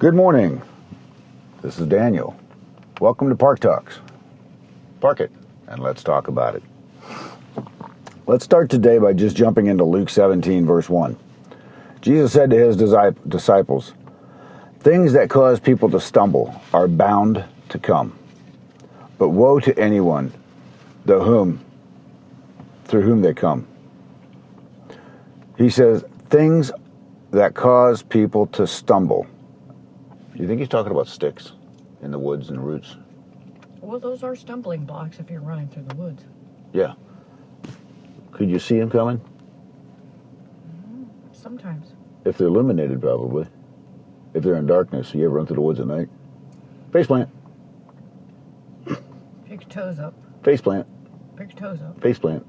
Good morning. This is Daniel. Welcome to Park Talks. Park it, and let's talk about it. Let's start today by just jumping into Luke 17, verse 1. Jesus said to his disciples, "Things that cause people to stumble are bound to come, but woe to anyone through whom they come." He says, things that cause people to stumble. You think he's talking about sticks in the woods and roots? Well, those are stumbling blocks if you're running through the woods. Yeah. Could you see them coming? Sometimes. If they're illuminated, probably. If they're in darkness, you ever run through the woods at night? Faceplant. Pick your toes up. Faceplant. Pick your toes up. Faceplant.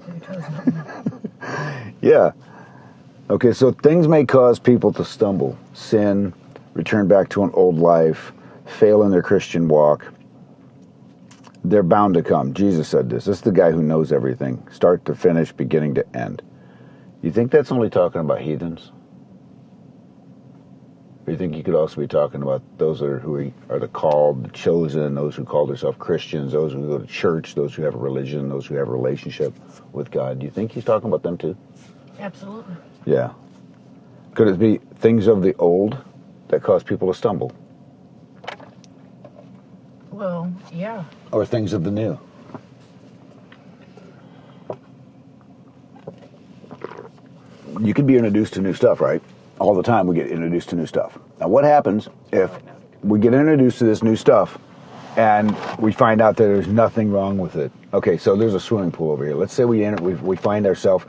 Pick your toes up. Yeah. Okay, so things may cause people to stumble, sin, return back to an old life, fail in their Christian walk. They're bound to come. Jesus said this. This is the guy who knows everything, start to finish, beginning to end. You think that's only talking about heathens? Or you think you could also be talking about those who are the called, the chosen, those who call themselves Christians, those who go to church, those who have a religion, those who have a relationship with God? Do you think he's talking about them too? Absolutely. Yeah. Could it be things of the old that cause people to stumble? Well, yeah. Or things of the new? You could be introduced to new stuff, right? All the time we get introduced to new stuff. Now what happens if we get introduced to this new stuff and we find out that there's nothing wrong with it? Okay, so there's a swimming pool over here. Let's say we find ourselves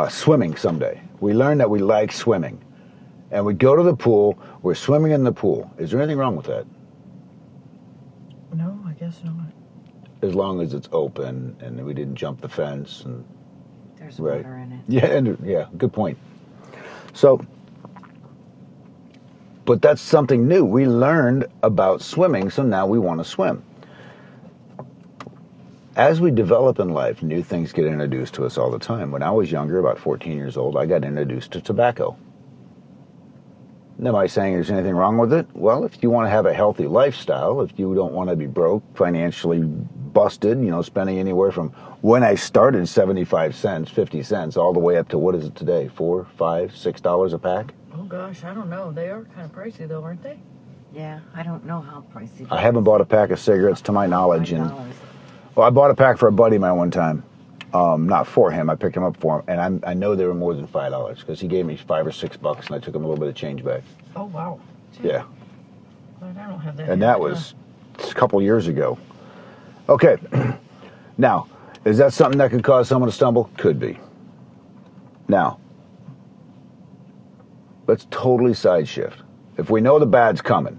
swimming someday. We learn that we like swimming. And we go to the pool, we're swimming in the pool. Is there anything wrong with that? No, I guess not. As long as it's open and we didn't jump the fence. And there's water in it. Yeah, good point. So, but that's something new. We learned about swimming, so now we want to swim. As we develop in life, new things get introduced to us all the time. When I was younger, about 14 years old, I got introduced to tobacco. Am I saying there's anything wrong with it? Well, if you want to have a healthy lifestyle, if you don't want to be broke, financially busted, spending anywhere from when I started 75 cents, 50 cents, all the way up to what is it today? $4, $5, $6 a pack? Oh gosh, I don't know. They are kind of pricey though, aren't they? Yeah, I don't know how pricey. I haven't bought a pack of cigarettes to my knowledge. Well, I bought a pack for a buddy of mine one time. Not for him, I picked him up for him, and I know they were more than $5 because he gave me $5 or $6, and I took him a little bit of change back. Oh wow! Yeah. But I don't have that. And that was a couple years ago. Okay. Now, is that something that could cause someone to stumble? Could be. Now, let's totally side shift. If we know the bad's coming,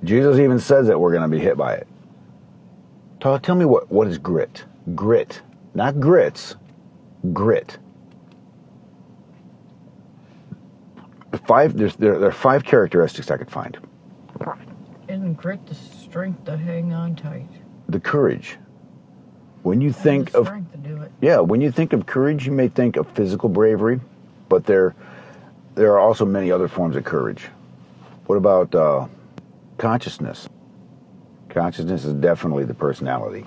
Jesus even says that we're going to be hit by it. Tell me what is grit? Grit. Not grits, grit. There are 5 characteristics I could find. Isn't grit the strength to hang on tight? The courage. When you think of strength to do it. Yeah, when you think of courage, you may think of physical bravery, but there are also many other forms of courage. What about consciousness? Consciousness is definitely the personality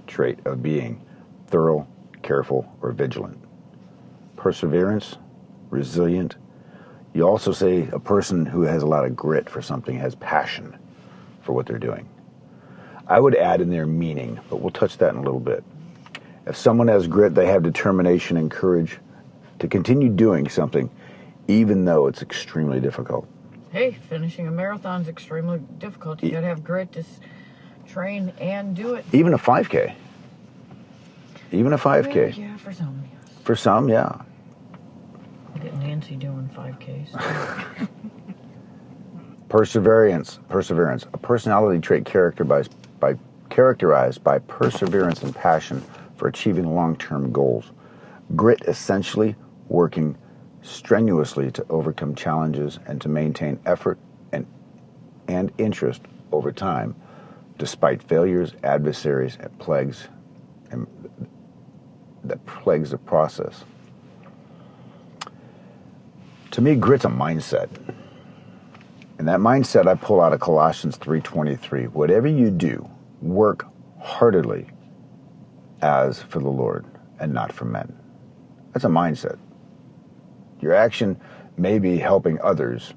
trait of being thorough, careful, or vigilant. Perseverance, resilient. You also say a person who has a lot of grit for something has passion for what they're doing. I would add in there meaning, but we'll touch that in a little bit. If someone has grit, they have determination and courage to continue doing something, even though it's extremely difficult. Hey, finishing a marathon is extremely difficult. You got to have grit to train and do it. Even a 5K. Even a 5K. Yeah, for some, yes. For some, yeah. I'll get Nancy doing 5Ks. Perseverance. A personality trait characterized by perseverance and passion for achieving long-term goals. Grit, essentially working strenuously to overcome challenges and to maintain effort and interest over time, despite failures, adversaries, and plagues that plagues the process. To me, grit's a mindset. And that mindset I pull out of Colossians 3:23. Whatever you do, work heartily as for the Lord and not for men. That's a mindset. Your action may be helping others,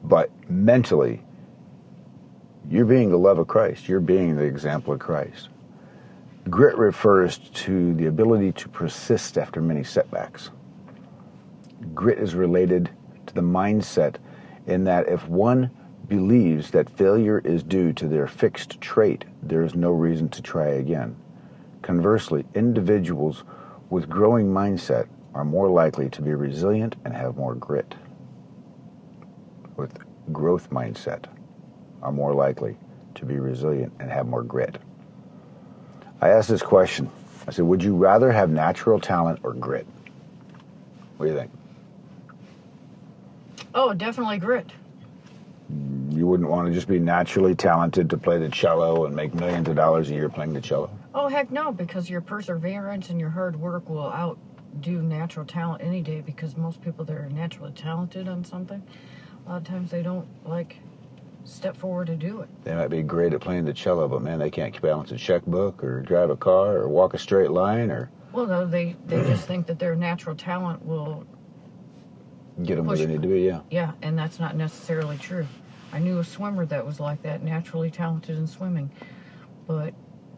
but mentally, you're being the love of Christ. You're being the example of Christ. Grit refers to the ability to persist after many setbacks. Grit is related to the mindset in that if one believes that failure is due to their fixed trait, there is no reason to try again. Conversely, individuals with growing mindset are more likely to be resilient and have more grit. With growth mindset are more likely to be resilient and have more grit. I asked this question. I said, would you rather have natural talent or grit? What do you think? Oh, definitely grit. You wouldn't want to just be naturally talented to play the cello and make millions of dollars a year playing the cello? Oh, heck no, because your perseverance and your hard work will outdo natural talent any day, because most people that are naturally talented on something, a lot of times they don't, step forward to do it. They might be great at playing the cello, but man, they can't balance a checkbook or drive a car or walk a straight line or... Well, no, they just think that their natural talent will... Get them where they need to be, yeah. Yeah, and that's not necessarily true. I knew a swimmer that was like that, naturally talented in swimming, but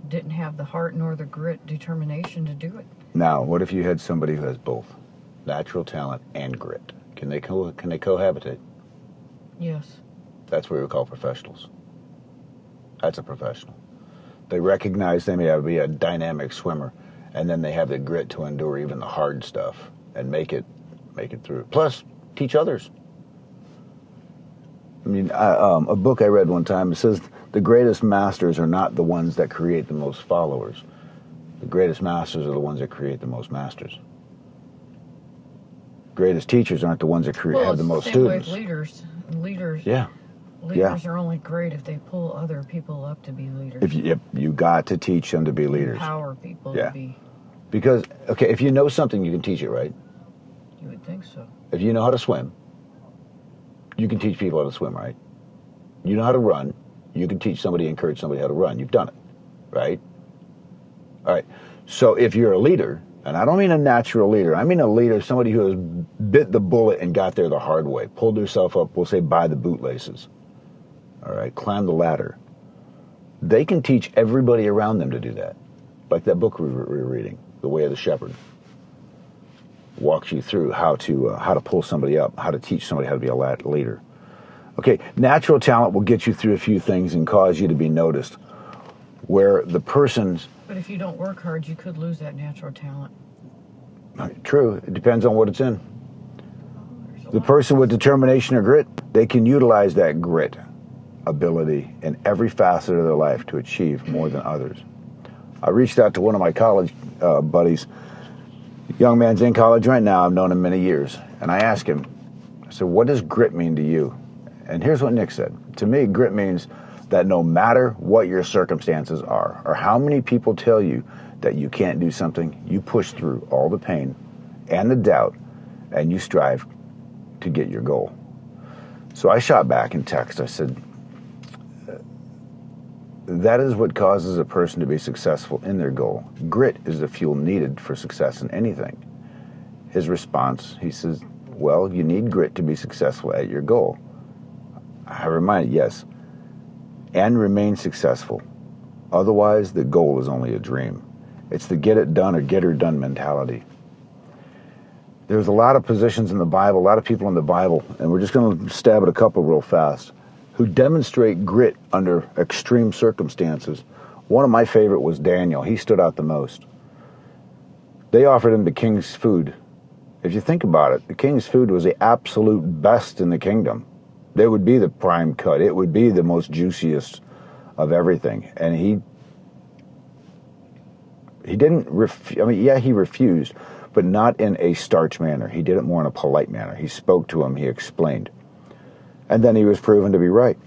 didn't have the heart nor the grit determination to do it. Now, what if you had somebody who has both natural talent and grit? Can they cohabitate? Yes. That's what we would call professionals. That's a professional. They recognize they may be a dynamic swimmer, and then they have the grit to endure even the hard stuff and make it through. Plus, teach others. I mean, a book I read one time, it says the greatest masters are not the ones that create the most followers. The greatest masters are the ones that create the most masters. Greatest teachers aren't the ones that have the most students. Well, it's the same way with leaders. Yeah. Leaders are only great if they pull other people up to be leaders. If you got to teach them to be leaders. Empower people to be. Because, okay, if you know something, you can teach it, right? You would think so. If you know how to swim, you can teach people how to swim, right? You know how to run, you can encourage somebody how to run. You've done it, right? All right. So if you're a leader, and I don't mean a natural leader, I mean a leader, somebody who has bit the bullet and got there the hard way, pulled herself up, we'll say by the bootlaces, all right, climbed the ladder. They can teach everybody around them to do that. Like that book we were reading, The Way of the Shepherd. Walks you through how to pull somebody up, how to teach somebody how to be a leader. Okay, natural talent will get you through a few things and cause you to be noticed. Where the person's... But if you don't work hard, you could lose that natural talent. True, it depends on what it's in. The person with determination or grit, they can utilize that grit ability in every facet of their life to achieve more than others. I reached out to one of my college buddies. Young man's in college right now. I've known him many years. And I asked him, I said, what does grit mean to you? And here's what Nick said. To me, grit means that no matter what your circumstances are, or how many people tell you that you can't do something, you push through all the pain and the doubt, and you strive to get your goal. So I shot back in text. I said, that is what causes a person to be successful in their goal. Grit is the fuel needed for success in anything. His response, he says, well, you need grit to be successful at your goal. I reminded, yes, and remain successful. Otherwise, the goal is only a dream. It's the get it done or get her done mentality. There's a lot of positions in the Bible, a lot of people in the Bible, and we're just going to stab at a couple real fast, who demonstrate grit under extreme circumstances. One of my favorite was Daniel. He stood out the most. They offered him the king's food. If you think about it, the king's food was the absolute best in the kingdom. It would be the prime cut. It would be the most juiciest of everything. And he didn't, he refused, but not in a starch manner. He did it more in a polite manner. He spoke to him. He explained. And then he was proven to be right.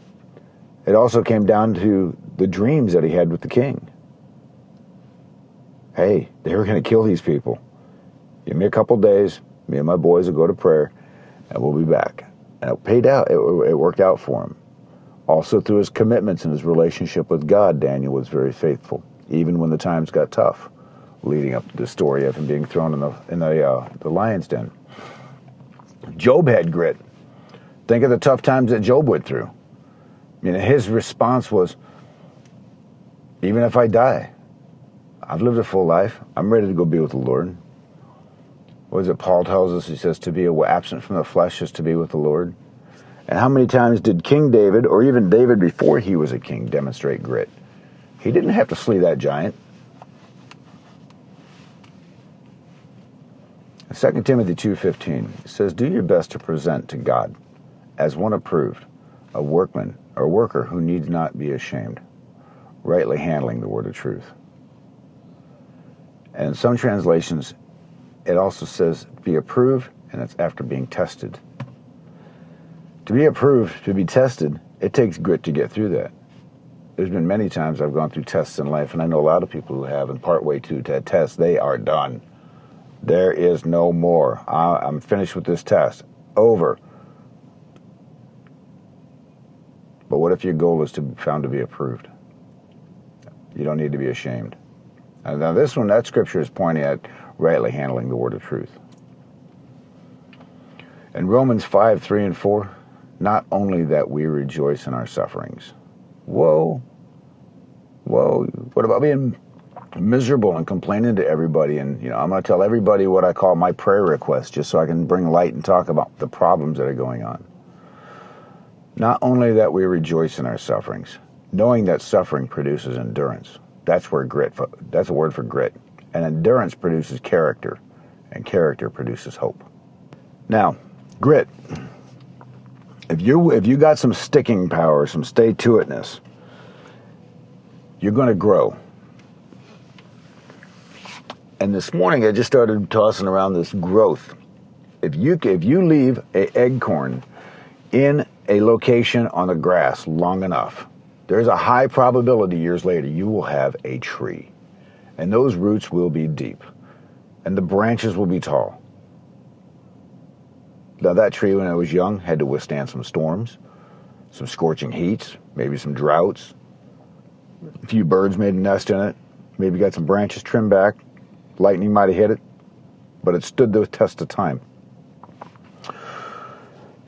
It also came down to the dreams that he had with the king. Hey, they were going to kill these people. Give me a couple days. Me and my boys will go to prayer, and we'll be back. And it paid out. It worked out for him. Also, through his commitments and his relationship with God, Daniel was very faithful, even when the times got tough, leading up to the story of him being thrown in the lion's den. Job had grit. Think of the tough times that Job went through. His response was, even if I die, I've lived a full life. I'm ready to go be with the Lord. What is it Paul tells us? He says, to be absent from the flesh is to be with the Lord. And how many times did King David, or even David before he was a king, demonstrate grit? He didn't have to slay that giant. 2 Timothy 2:15 says, do your best to present to God as one approved, a workman or worker who needs not be ashamed, rightly handling the word of truth. And in some translations, it also says be approved, and it's after being tested. To be approved, to be tested, it takes grit to get through that. There's been many times I've gone through tests in life, and I know a lot of people who have, and partway to that test, they are done. There is no more. I'm finished with this test. Over. But what if your goal is to be found to be approved? You don't need to be ashamed. And now this one, that scripture is pointing at rightly handling the word of truth. In Romans 5:3-4, not only that we rejoice in our sufferings. Whoa. What about being miserable and complaining to everybody? And, I'm going to tell everybody what I call my prayer request, just so I can bring light and talk about the problems that are going on. Not only that we rejoice in our sufferings, knowing that suffering produces endurance. That's a word for grit. And endurance produces character, and character produces hope. Now, grit. If you got some sticking power, some stay-to-itness, you're going to grow. And this morning I just started tossing around this growth. If you leave an acorn in a location on the grass long enough, there's a high probability years later you will have a tree. And those roots will be deep. And the branches will be tall. Now, that tree, when it was young, had to withstand some storms, some scorching heats, maybe some droughts. A few birds made a nest in it. Maybe got some branches trimmed back. Lightning might have hit it. But it stood the test of time.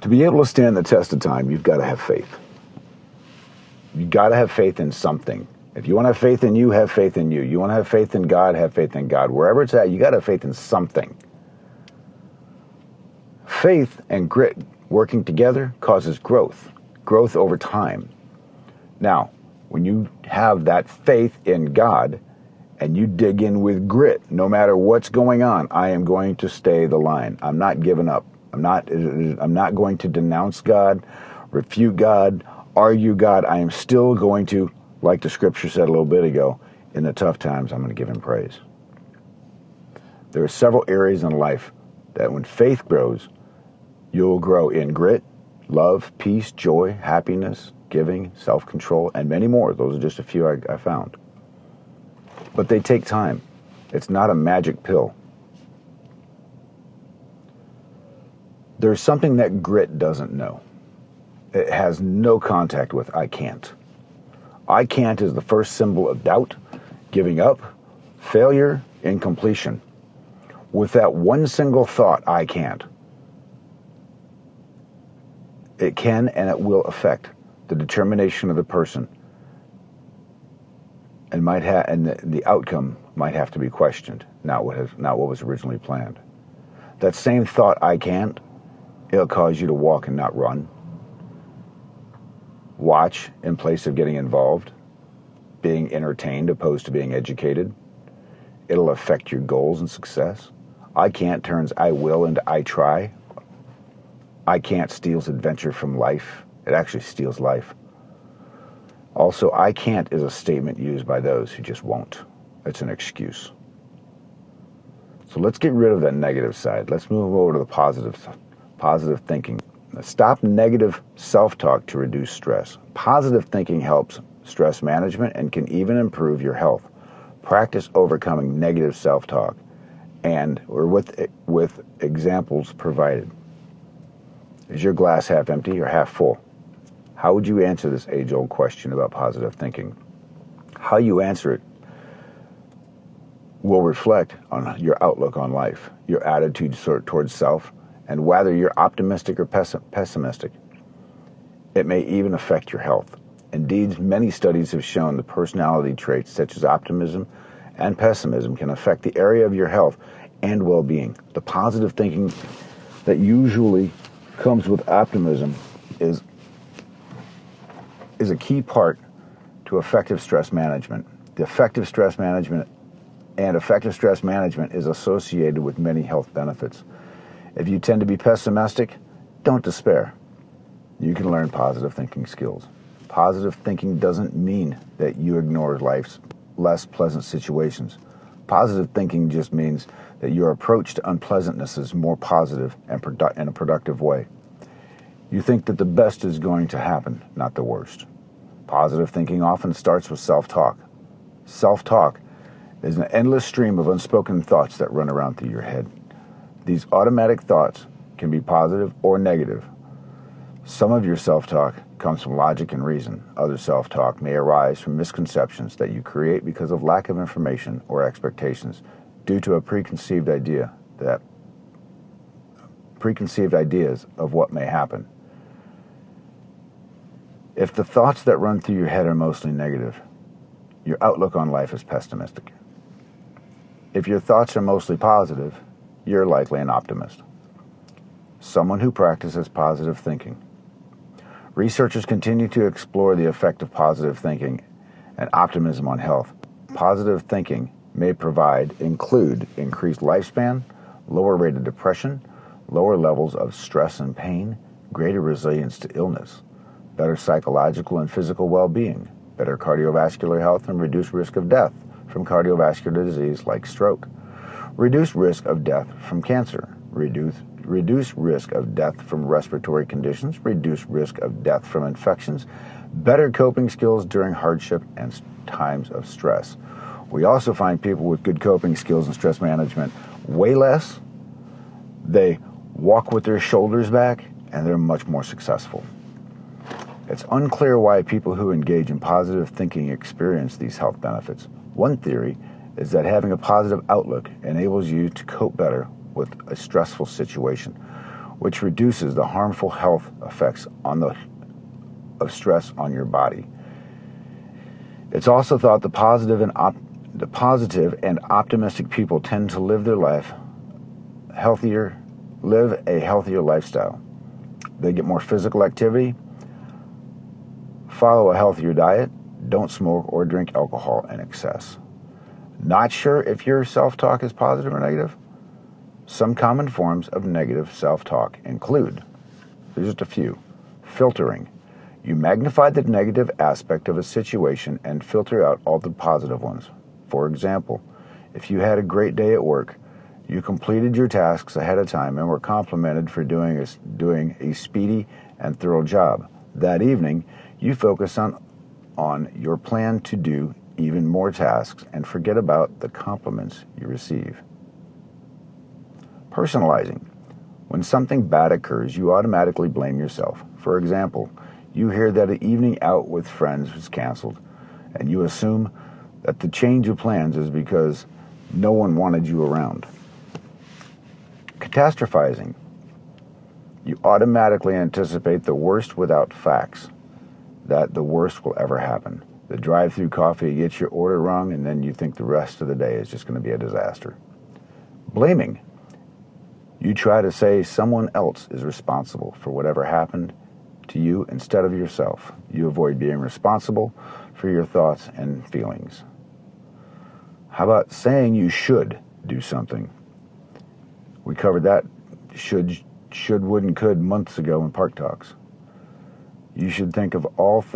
To be able to stand the test of time, you've got to have faith. You've got to have faith in something. If you want to have faith in you, have faith in you. You want to have faith in God, have faith in God. Wherever it's at, you got to have faith in something. Faith and grit working together causes growth over time. Now, when you have that faith in God and you dig in with grit, no matter what's going on, I am going to stay the line. I'm not giving up. I'm not going to denounce God, refute God, argue God. I am still going to, like the scripture said a little bit ago, in the tough times, I'm going to give him praise. There are several areas in life that when faith grows, you'll grow in grit, love, peace, joy, happiness, giving, self-control, and many more. Those are just a few I found. But they take time. It's not a magic pill. There's something that grit doesn't know. It has no contact with I can't. I can't is the first symbol of doubt, giving up, failure, incompletion. With that one single thought, I can't, it can and it will affect the determination of the person, and the outcome might have to be questioned, not what was originally planned. That same thought, I can't, it'll cause you to walk and not run. Watch in place of getting involved, being entertained opposed to being educated. It'll affect your goals and success. I can't turns I will into I try. I can't steals adventure from life. It actually steals life. Also, I can't is a statement used by those who just won't. It's an excuse. So let's get rid of that negative side. Let's move over to the positive thinking. Stop negative self-talk to reduce stress. Positive thinking helps stress management and can even improve your health. Practice overcoming negative self-talk or with examples provided. Is your glass half empty or half full? How would you answer this age-old question about positive thinking? How you answer it will reflect on your outlook on life, your attitude towards self, and whether you're optimistic or pessimistic. It may even affect your health. Indeed, many studies have shown that personality traits such as optimism and pessimism can affect the area of your health and well-being. The positive thinking that usually comes with optimism is a key part to effective stress management. Effective stress management is associated with many health benefits. If you tend to be pessimistic, don't despair. You can learn positive thinking skills. Positive thinking doesn't mean that you ignore life's less pleasant situations. Positive thinking just means that your approach to unpleasantness is more positive and in a productive way. You think that the best is going to happen, not the worst. Positive thinking often starts with self-talk. Self-talk is an endless stream of unspoken thoughts that run around through your head. These automatic thoughts can be positive or negative. Some of your self-talk comes from logic and reason. Other self-talk may arise from misconceptions that you create because of lack of information or expectations due to a preconceived ideas of what may happen. If the thoughts that run through your head are mostly negative, your outlook on life is pessimistic. If your thoughts are mostly positive, you're likely an optimist. Someone who practices positive thinking. Researchers continue to explore the effect of positive thinking and optimism on health. Positive thinking may include increased lifespan, lower rate of depression, lower levels of stress and pain, greater resilience to illness, better psychological and physical well-being, better cardiovascular health, and reduced risk of death from cardiovascular disease like stroke, reduced risk of death from cancer, reduced risk of death from respiratory conditions, reduced risk of death from infections, better coping skills during hardship and times of stress. We also find people with good coping skills and stress management way less. They walk with their shoulders back, and they're much more successful. It's unclear why people who engage in positive thinking experience these health benefits. One theory is that having a positive outlook enables you to cope better with a stressful situation, which reduces the harmful health effects of stress on your body. It's also thought the positive and optimistic people tend to live a healthier lifestyle. They get more physical activity, follow a healthier diet, don't smoke or drink alcohol in excess. Not sure if your self-talk is positive or negative? Some common forms of negative self-talk include, there's just a few, filtering. You magnify the negative aspect of a situation and filter out all the positive ones. For example, if you had a great day at work, you completed your tasks ahead of time and were complimented for doing a speedy and thorough job. That evening, you focus on your plan to do even more tasks and forget about the compliments you receive. Personalizing. When something bad occurs, you automatically blame yourself. For example, you hear that an evening out with friends was canceled, and you assume that the change of plans is because no one wanted you around. Catastrophizing. You automatically anticipate the worst without facts, that the worst will ever happen. The drive-through coffee gets your order wrong, and then you think the rest of the day is just going to be a disaster. Blaming. You try to say someone else is responsible for whatever happened to you instead of yourself. You avoid being responsible for your thoughts and feelings. How about saying you should do something? We covered that should, would, and could months ago in Park Talks. You think of all the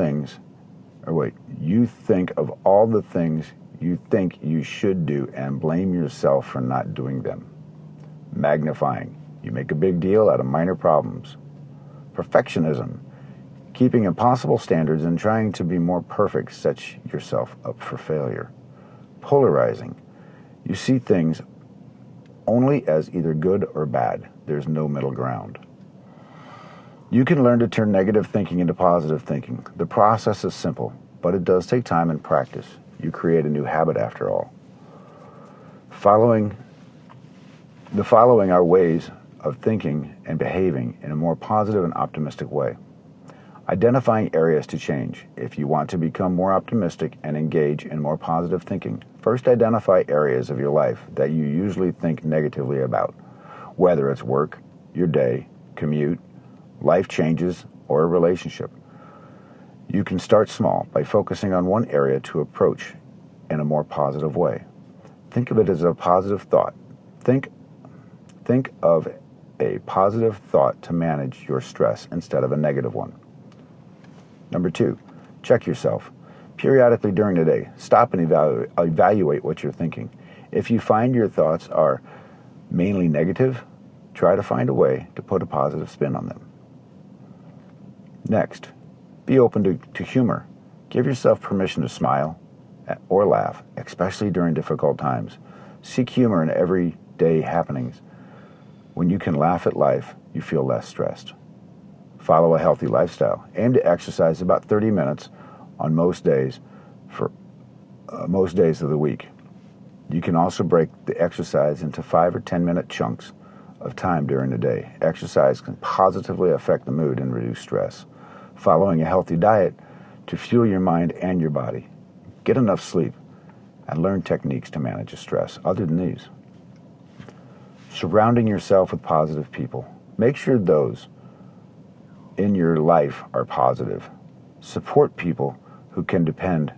things you think you should do and blame yourself for not doing them. Magnifying. You make a big deal out of minor problems. Perfectionism. Keeping impossible standards and trying to be more perfect sets yourself up for failure. Polarizing. You see things only as either good or bad. There's no middle ground. You can learn to turn negative thinking into positive thinking. The process is simple, but it does take time and practice. You create a new habit after all. The following are ways of thinking and behaving in a more positive and optimistic way. Identifying areas to change. If you want to become more optimistic and engage in more positive thinking, first identify areas of your life that you usually think negatively about, whether it's work, your day, commute, life changes, or a relationship. You can start small by focusing on one area to approach in a more positive way. Think of it as a positive thought. Think of a positive thought to manage your stress instead of a negative one. Number 2, check yourself. Periodically during the day, stop and evaluate what you're thinking. If you find your thoughts are mainly negative, try to find a way to put a positive spin on them. Next, be open to humor. Give yourself permission to smile or laugh, especially during difficult times. Seek humor in everyday happenings. When you can laugh at life, you feel less stressed. Follow a healthy lifestyle. Aim to exercise about 30 minutes on most days for most days of the week. You can also break the exercise into 5 or 10-minute chunks of time during the day. Exercise can positively affect the mood and reduce stress. Following a healthy diet to fuel your mind and your body. Get enough sleep and learn techniques to manage your stress other than these. Surrounding yourself with positive people. Make sure those in your life are positive. Support people who can depend.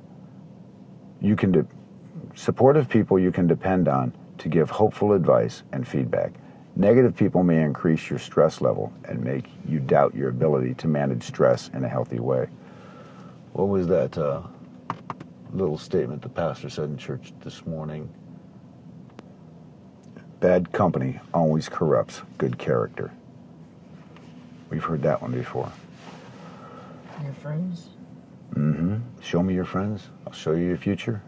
Supportive people you can depend on to give hopeful advice and feedback. Negative people may increase your stress level and make you doubt your ability to manage stress in a healthy way. What was that little statement the pastor said in church this morning? Bad company always corrupts good character. We've heard that one before. Your friends? Show me your friends. I'll show you your future.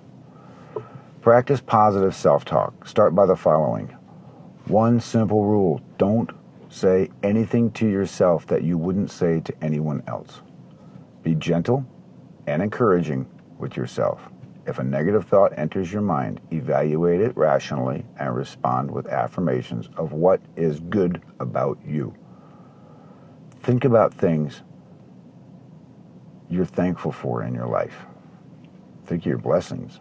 Practice positive self-talk. Start by the following. One simple rule. Don't say anything to yourself that you wouldn't say to anyone else. Be gentle and encouraging with yourself. If a negative thought enters your mind, evaluate it rationally and respond with affirmations of what is good about you. Think about things you're thankful for in your life. Think of your blessings.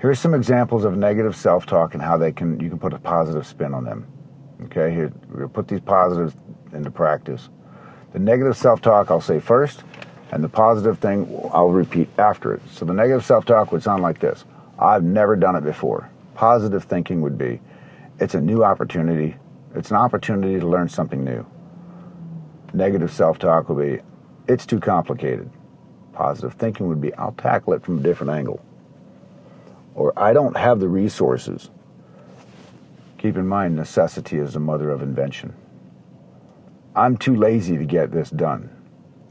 Here are some examples of negative self-talk and how you can put a positive spin on them. Okay, here we're going to put these positives into practice. The negative self-talk I'll say first, and the positive thing I'll repeat after it. So the negative self-talk would sound like this. I've never done it before. Positive thinking would be, it's a new opportunity. It's an opportunity to learn something new. Negative self-talk would be, it's too complicated. Positive thinking would be, I'll tackle it from a different angle. Or, I don't have the resources. Keep in mind, necessity is the mother of invention. I'm too lazy to get this done.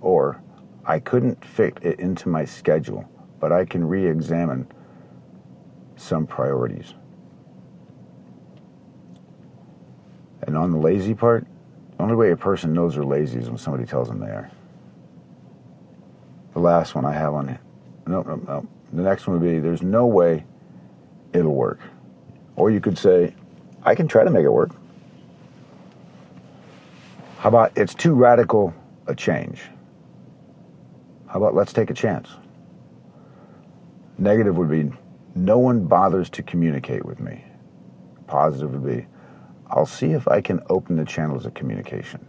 Or, I couldn't fit it into my schedule, but I can re-examine some priorities. And on the lazy part, the only way a person knows they're lazy is when somebody tells them they are. The last one I have on here. No. The next one would be, there's no way it'll work. Or you could say, I can try to make it work. How about, it's too radical a change? How about, let's take a chance? Negative would be, no one bothers to communicate with me. Positive would be, I'll see if I can open the channels of communication.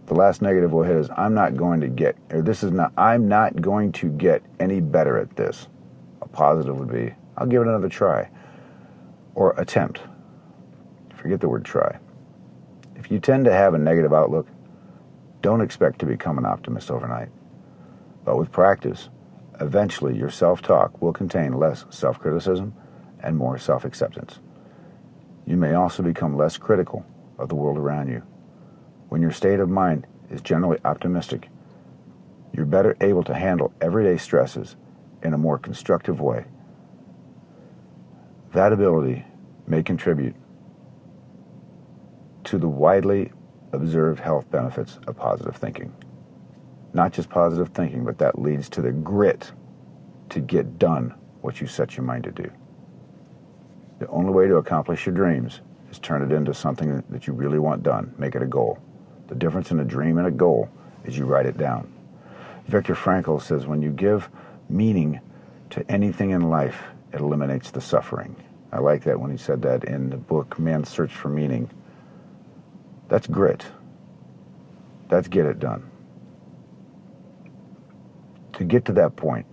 The last negative we'll hit is, I'm not going to get any better at this. A positive would be, I'll give it another try. Or attempt. Forget the word try. If you tend to have a negative outlook, don't expect to become an optimist overnight. But with practice, eventually your self-talk will contain less self-criticism and more self-acceptance. You may also become less critical of the world around you. When your state of mind is generally optimistic, you're better able to handle everyday stresses in a more constructive way. That ability may contribute to the widely observed health benefits of positive thinking. Not just positive thinking, but that leads to the grit to get done what you set your mind to do. The only way to accomplish your dreams is turn it into something that you really want done. Make it a goal. The difference in a dream and a goal is you write it down. Viktor Frankl says when you give meaning to anything in life, it eliminates the suffering. I like that when he said that in the book, Man's Search for Meaning. That's grit. That's get it done. To get to that point,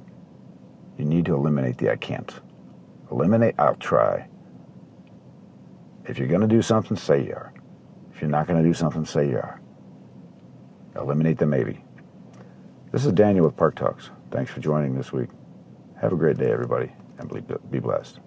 you need to eliminate the I can't. Eliminate I'll try. If you're going to do something, say you are. If you're not going to do something, say you are. Eliminate the maybe. This is Daniel with Park Talks. Thanks for joining this week. Have a great day, everybody, and be blessed.